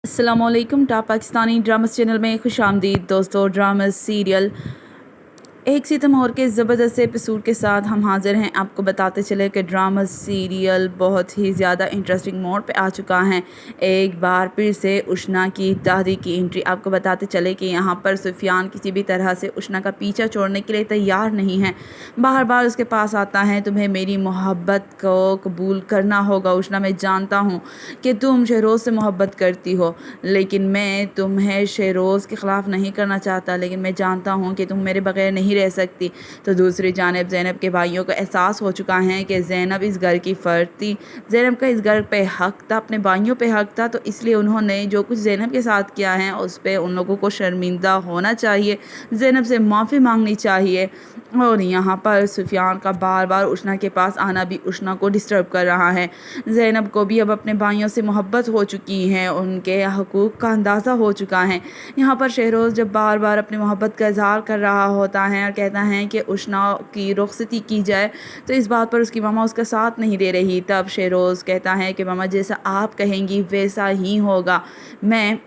अस्सलामुअलैकुम top Pakistani dramas channel में खुश आमदीद दोस्तों। ड्रामा सीरियल एक सितम और के ज़बरदस्त एपिसोड के साथ हम हाज़िर हैं। आपको बताते चले कि ड्रामा सीरियल बहुत ही ज़्यादा इंटरेस्टिंग मोड पे आ चुका है। एक बार फिर से उष्ना की दादी की एंट्री। आपको बताते चले कि यहाँ पर सुफियान किसी भी तरह से उष्ना का पीछा छोड़ने के लिए तैयार नहीं है। बार बार उसके पास आता है, तुम्हें मेरी मोहब्बत को कबूल करना होगा उष्ना। मैं जानता हूँ कि तुम शहरोज़ से मोहब्बत करती हो, लेकिन मैं तुम्हें शहरोज़ के ख़िलाफ़ नहीं करना चाहता, लेकिन मैं जानता हूँ कि तुम मेरे बगैर नहीं रह सकती। तो दूसरी जानिब ज़ैनब के भाइयों को एहसास हो चुका है कि ज़ैनब इस घर की फ़र्द थी, ज़ैनब का इस घर पे हक़ था, अपने भाइयों पे हक़ था। तो इसलिए उन्होंने जो कुछ ज़ैनब के साथ किया है उस पे उन लोगों को शर्मिंदा होना चाहिए, ज़ैनब से माफ़ी मांगनी चाहिए। और यहाँ पर सुफियान का बार बार उष्ना के पास आना भी उष्ना को डिस्टर्ब कर रहा है। ज़ैनब को भी अब अपने भाइयों से मोहब्बत हो चुकी है, उनके हकूक़ का अंदाज़ा हो चुका है। यहाँ पर शहरोज़ जब बार बार अपनी मोहब्बत का इज़हार कर रहा होता है और कहता है कि उष्ना की रुखसती की जाए, तो इस बात पर उसकी मामा उसका साथ नहीं दे रही। तब शहरोज़ कहता है कि मामा जैसा आप कहेंगी वैसा ही होगा। मैं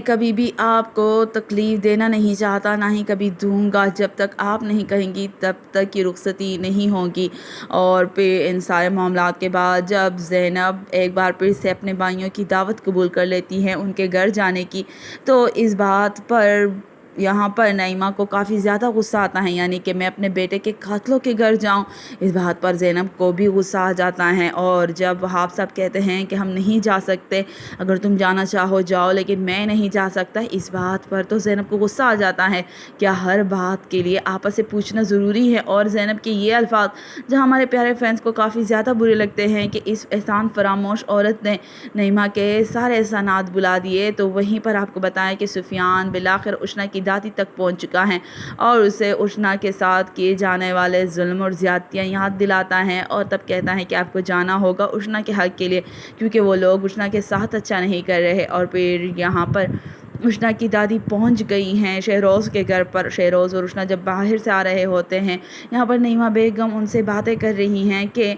कभी भी आपको तकलीफ़ देना नहीं चाहता, ना ही कभी दूंगा। जब तक आप नहीं कहेंगी तब तक की रुखसती नहीं होगी। और फिर इन सारे मामलात के बाद जब ज़ैनब एक बार फिर से अपने भाइयों की दावत कबूल कर लेती है उनके घर जाने की, तो इस बात पर यहाँ पर नईमा को काफ़ी ज़्यादा गुस्सा आता है, यानी कि मैं अपने बेटे के कातलों के घर जाऊँ। इस बात पर ज़ैनब को भी गुस्सा आ जाता है। और जब वहाब साहब कहते हैं कि हम नहीं जा सकते, अगर तुम जाना चाहो जाओ, लेकिन मैं नहीं जा सकता, इस बात पर तो ज़ैनब को गुस्सा आ जाता है। क्या हर बात के लिए आपस से पूछना ज़रूरी है? और ज़ैनब के ये अल्फाज जो हमारे प्यारे फैंस को काफ़ी ज़्यादा बुरे लगते हैं कि इस एहसान फरामोश औरत ने नईमा के सारे एहसानात बुला दिए। तो वहीं पर आपको बताएं कि सुफियान बिलाखिर उष्ना की दादी तक पहुंच चुका है और उसे उष्ना के साथ किए जाने वाले जुल्म और ज़्यादतियाँ याद दिलाता है। और तब कहता है कि आपको जाना होगा उष्ना के हक़ के लिए, क्योंकि वो लोग उष्ना के साथ अच्छा नहीं कर रहे। और फिर यहाँ पर उष्ना की दादी पहुंच गई हैं शहरोज़ के घर पर। शहरोज़ और उष्ना जब बाहर से आ रहे होते हैं, यहाँ पर नईमा बेगम उनसे बातें कर रही हैं कि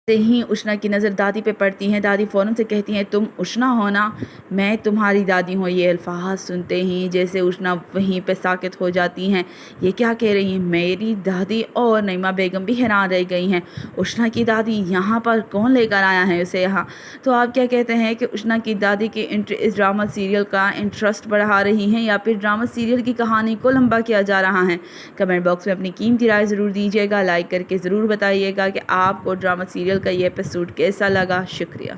ही उष्ना की नज़र दादी पे पड़ती हैं। दादी फ़ौरन से कहती हैं, तुम उष्ना हो ना, मैं तुम्हारी दादी हूँ। ये अल्फाज सुनते ही जैसे उष्ना वहीं पे साकित हो जाती हैं। ये क्या कह रही हैं, मेरी दादी? और नईमा बेगम भी हैरान रह गई हैं, उष्ना की दादी यहाँ पर कौन लेकर आया है उसे यहाँ? तो आप क्या कहते हैं कि उष्ना की दादी की एंट्री इस ड्रामा सीरियल का इंटरेस्ट बढ़ा रही हैं, या फिर ड्रामा सीरियल की कहानी को लंबा किया जा रहा है? कमेंट बॉक्स में अपनी कीमती राय ज़रूर दीजिएगा, लाइक करके ज़रूर बताइएगा कि आपको ड्रामा सीरियल का ये एपिसोड कैसा लगा। शुक्रिया।